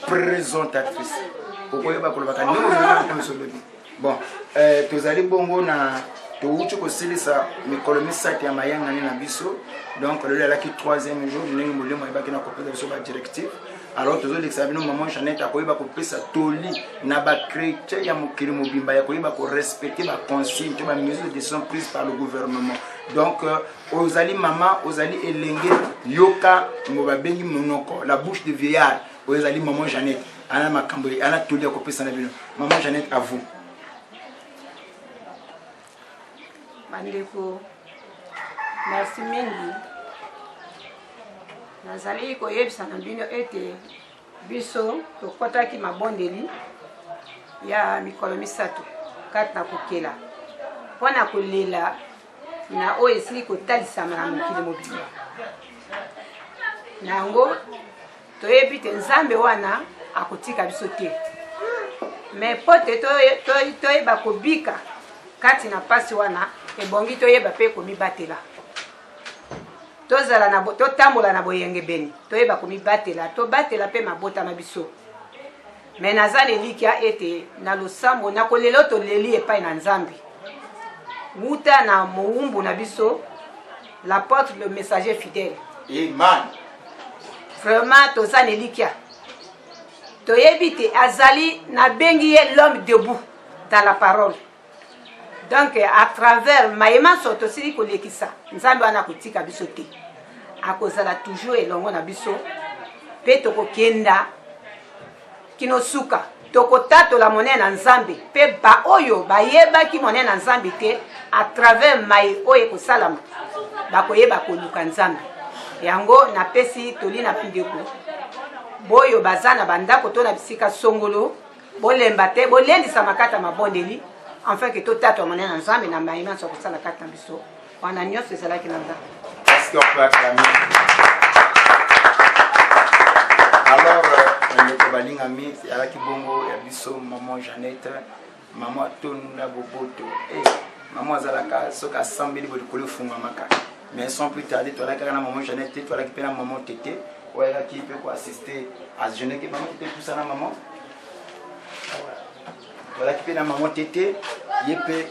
Présentatrice. Bon, tous allez bongo na touchu ko silisa mikolo misati ya mayanga ni na biso. Donc le là qui troisième jour nous ngolé mo ibaki na kopesa so ba directive. Alors tous les sabino maman Jeannette akoyeba kopesa toli na ba chrétien ya mokili mobimba ya koyeba ko respecter ba consigne ba mesures de sont prises par le gouvernement. Donc aux ali maman, aux ali elenge yoka ngoba bengi monoko la bouche de vieillard. Aux ali maman Jeannette ana makamboli ana toli ya kopesa na bino. Maman Jeannette à vous. Bandeko, merci mingi. Nazali koyebisa na bino ete biso tokotaki mabondeli ya mikolo misato kati na kokela mpona kolela na oyo esili kotalisama na mokili mobimba nango toyebi te nzambe wana akotika biso te me po te toyeba kobika kati na pasi wana ebongi toyeba mpe komibatela tozala na totambola na boyenge beni toyeba komibatela tobatela mpe mabota na biso me naza lelikia ete na losambo na kolelo toleli epai na nzambe wuta na mowumbu na biso l'apôtre le messager fidèle. Amen. Vraiment toza lelikia toyebi te azali na bengi ye l'homme debout dans la parole. Donc à travers maïma soto sili kolekisa nzambe wana kotika biso te akozala toujours elongo na biso pe tokokenda kinosuka tokotatola monene na nzambe pe ba oyo bayebaki monene na nzambe te à travers mai oyo ekosalama bakoyeba koluka nzambe yango napesi toli na pindeko boyo baza na bandako to na bisika songolo bolemba te bolendisa makata mabondeli enfin que tout tato monene na nzambe na maïma so kosala kati na biso wana nyonso ezalaki na nzambe. Est-ce qu'on peut acclamer? Alors le balingami alaki bongo ya biso maman Jeannette maman Tonda Boboto maman azalaka soka sambeli bolikolo funga maka mais sans plus tarder to alaki na maman Jeannette to alaki pe na maman Tété oya ki pe ko assister à jeune que maman Tété tout ça na maman. Voilà qui na maman Tété yepe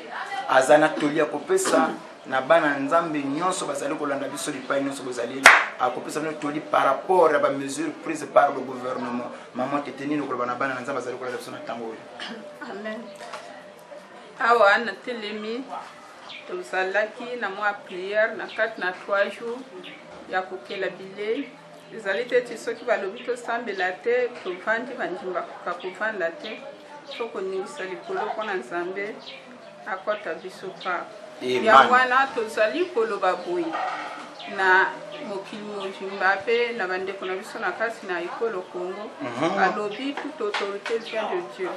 azana tolia kopesa na bana nzambe nyonso bazali kolanda biso lipai nyonso bazali akopesa no toli par rapport à ba mesures prises par le gouvernement. Maman Tété nino kolanda bana nzambe bazali kolanda biso na tango. Amen. Awa na telemi tozalaki na mwa prière na 4 na 3 jours ya kokela bile ezali te tisoki balobi tosambela te tovandi bandimba kokovanda te soko ningisa likolo mpona nzambe akota biso pa yango wana tozali koloba boye na mokili mobimba mpe na bandeko na biso na kasi na ekolo Congo balobi toute autorité vient de Dieu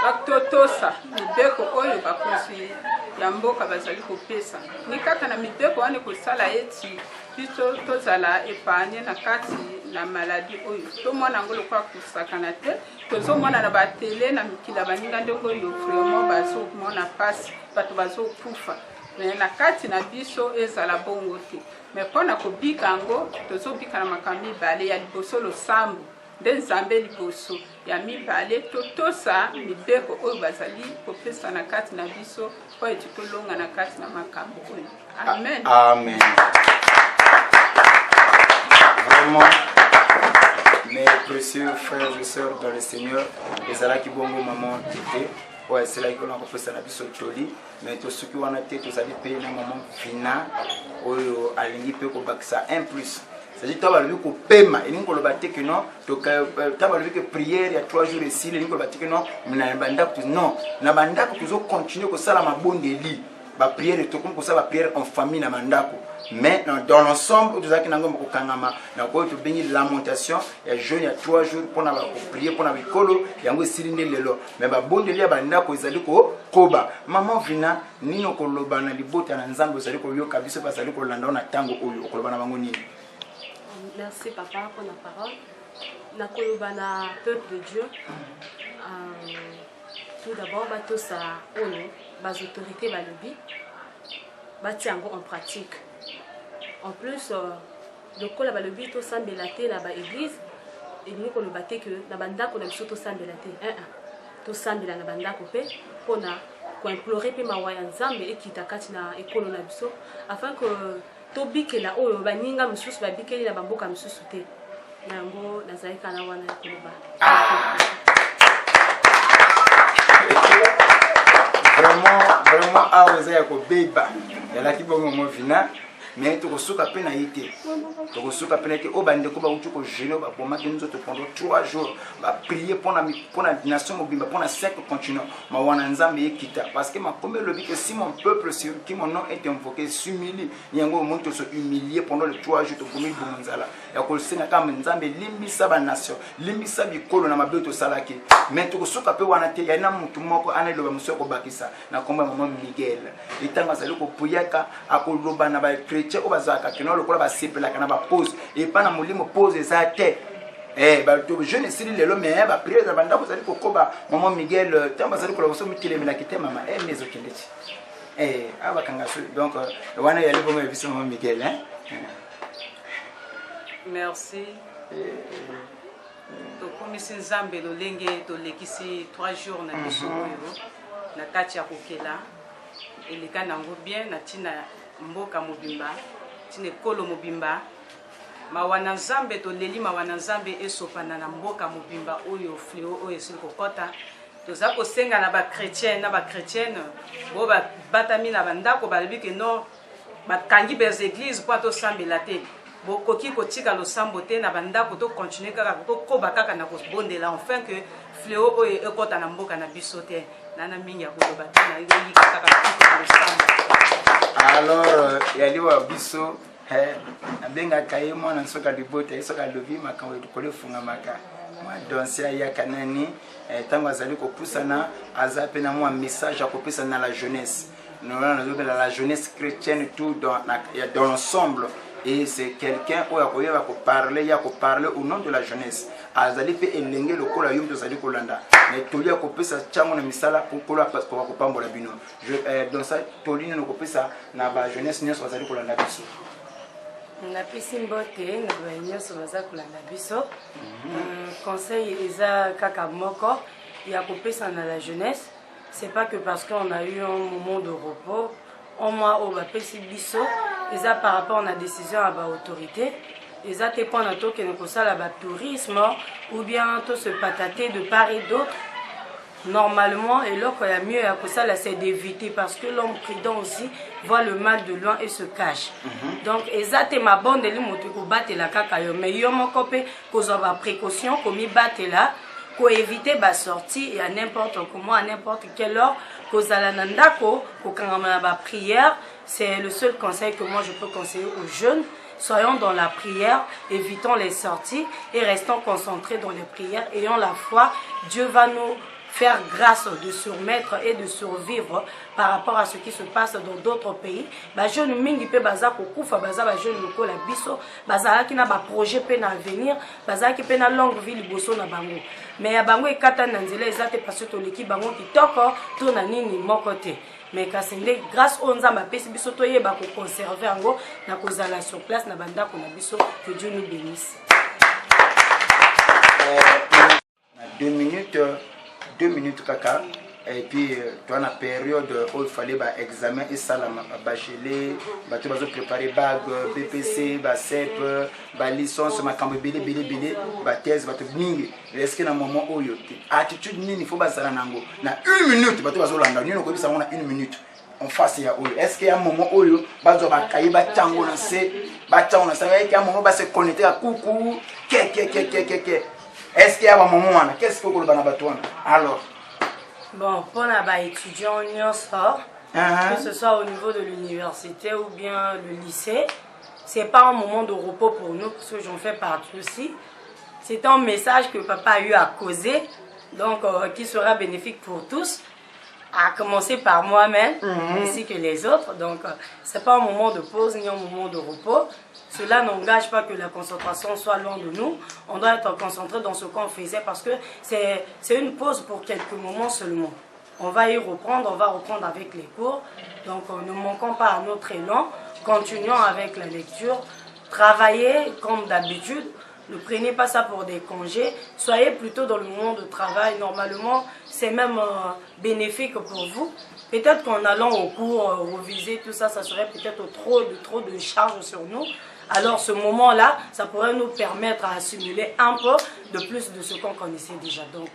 bakotosa mibeko oyo bakonzi ya mboka bazali kopesa ni kaka na mibeko wana kosala eti biso tozala epanye na kati na maladie oyo tomona ngo lokwa kusakana te tozomona na batele na mikila baninga ndenge oyo vraiment bazomona pasi bato bazokufa me na kati na biso ezala bongo te me mpona kobika ngo tozobika na makambo mibale ya liboso losambo nde nzambe liboso ya mibale totosa mibeko oyo bazali kopesa na kati na biso po eti tolonga na kati na makambo oyo. Amen. Amen. Vraiment, mes précieux frères et sœurs dans le Seigneur, et là qui bongo maman Tété, ouais c'est là qu'on a fait na biso toli, mais tout ce qui on a été tous allés payer na maman Fina, oyo alingi pe ko bakisa 1+. C'est-à-dire que tu as vu que paiement, et nous avons dit que non, tu as vu que prière il y a 3 jours ici, et nous avons dit que non, nous avons continué comme ça, la bonne délit, la prière, comme ça, la prière en famille, mais dans l'ensemble, nous avons béni lamentation, il y a jeune, il y a 3 jours pour prier, pour la colo, il y a aussi l'élo. Mais la bonne délit, il y a koba. Maman vina, ni no koloba na libota na nzambe, vous allez koyo kabiso, parce que vous allez kolanda na tango oyo, koloba na bangoni. Merci papa pour la parole. Na kolobana peuple de Dieu. Tout d'abord, batosa ono, bas autorités balobi, batiango en pratique. En plus, donc quand le but tout semble la terre là bas église et nous qu'on le battait que la banda qu'on a surtout semble la terre tout semble la banda coupé qu'on a qu'on implorer pe mawaya nzambe et qui takati na ekolo na biso afin que to bikela oyo baninga mususu ba bikeli na bamboka mususu te nango nazali kana wana koloba vraiment awa ya ko beba yala kibongo mo vina mais to kosuka pe na yite to kosuka pe na yite o bande ko ba utu ko jeune ba boma ke nzoto pendant 3 jours ba prier pour la nation mobimba pour la 5 continents ma wana nzambe ekita parce que ma comme le dit que si mon peuple sur qui mon nom est invoqué s'humilie yango monto se humilier pendant les 3 jours to komi bunzala ya ko senga kama nzambe limbisa ba nation limbisa bikolo na mabeto salaki mais to kosuka pe wana te ya na mutu moko ana loba muso ko bakisa na komba maman Miguel itanga sali ko puyaka akoloba na ba chrétien o bazaka kino lokola ba sepela kana ba pose et pas na molimo pose za te ba to je ne sais lelo mais ba prière za banda ko sali ko koba maman Miguel tamba sali ko loso mitile mila kite mama mezo kendeti aba kanga so donc wana ya libo biso maman Miguel merci to komisi nzambe lolenge to lekisi 3 jours na biso oyo na kati ya kokela eleka nango bien na tina mboka mobimba tina ekolo mobimba mawana nzambe to leli mawana nzambe esopana na mboka mobimba oyo fléau oyo esili kokota toza kosenga na ba chrétien na ba chrétienne bo batami na bandako balobi ke non bakangi bes église po tosambela te bokoki kotika losambo te na bandako to continuer kaka to koba kaka na kobondela enfin que fléau oyo ekota na mboka na biso te nana mingi ya koloba te na yiki kaka na losambo. Alors yaliwa biso abenga kaye mwana soka libote soka lobi makambo edukole funga maka mwa danse ya kanani tango azali kopusana azape na mwa message akopesa na la jeunesse nous on la jeunesse chrétienne tout dans l'ensemble. Et c'est quelqu'un qui a parlé au nom de la jeunesse. Azali pe elenge lokola yum tozali kolanda. Mais toli akopesa chango na misala pokola parce ko kopambola bino. Dans ça toli no kopesa na ba jeunesse nyonso azali kolanda biso. Na pisi mbote na ba nyonso bazali kolanda biso. Conseil eza kaka moko ya kopesa na la jeunesse. C'est pas que parce qu'on a eu un moment de repos, au moins au bapesi biso, et ça par rapport à la décision à l'autorité, et ça te prend à toi que nous ça la tourisme ou bien tout se patater de part et d'autre. Normalement, et là, il y a mieux à ça, c'est d'éviter parce que l'homme prudent aussi voit le mal de loin et se cache. Donc, et ça, c'est ma bonne de l'imoto pour battre la cacaille. Mais il y a mon copain qui a précaution, comme il battre là. Pour éviter la sortie et à n'importe comment, à n'importe quelle heure, prière, c'est le seul conseil que moi je peux conseiller aux jeunes. Soyons dans la prière, évitons les sorties et restons concentrés dans les prières. Ayons la foi, Dieu va nous faire grâce de surmettre et de survivre par rapport à ce qui se passe dans d'autres pays. Ba jeune mingi pe baza ko kufa baza ba jeune lokola biso baza ki na ba projet pe na avenir baza ki pe na longue vie liboso na bango. Mais ya bango ekata na nzela ezate parce que l'équipe bango kitoko to na nini moko te. Mais kasende grâce au nzamba pesi biso to yeba ko conserver ngo na kozala sur place na banda ko na biso que Dieu nous bénisse. 2 minutes kaka et puis dans la période où il fallait bah examen et ça la bachelier bah tu vas préparer bac BPC bah CEP bah licence ma cambo belé bah thèse bah tu mingi est-ce que na moment où attitude nini faut bah ça nango na 1 minute bah tu vas olanda nino ko bisa on a 1 minute en face ya oyo est-ce qu'il y a un moment où bah zo ba kayi ba tango na se ba tango na ça il y a un moment bah se connecter à coucou est-ce qu'il y a un moment qu'est-ce qu'il faut que le banabatouana alors bon pour les étudiants que ce soit au niveau de l'université ou bien le lycée, c'est pas un moment de repos pour nous parce que j'en fais partie aussi. C'est un message que papa a eu à causer, donc qui sera bénéfique pour tous, à commencer par moi-même ainsi que les autres. Donc c'est pas un moment de pause ni un moment de repos. Cela n'engage pas que la concentration soit loin de nous. On doit être concentré dans ce qu'on faisait parce que c'est une pause pour quelques moments seulement. On va y reprendre, on va reprendre avec les cours. Donc ne manquons pas à notre élan. Continuons avec la lecture. travaillez comme d'habitude. Ne prenez pas ça pour des congés. Soyez plutôt dans le moment de travail. Normalement, c'est même bénéfique pour vous. Peut-être qu'en allant au cours, reviser tout ça, ça serait peut-être trop de charges sur nous. Alors ce moment-là, ça pourrait nous permettre à assimiler un peu de plus de ce qu'on connaissait déjà. Donc,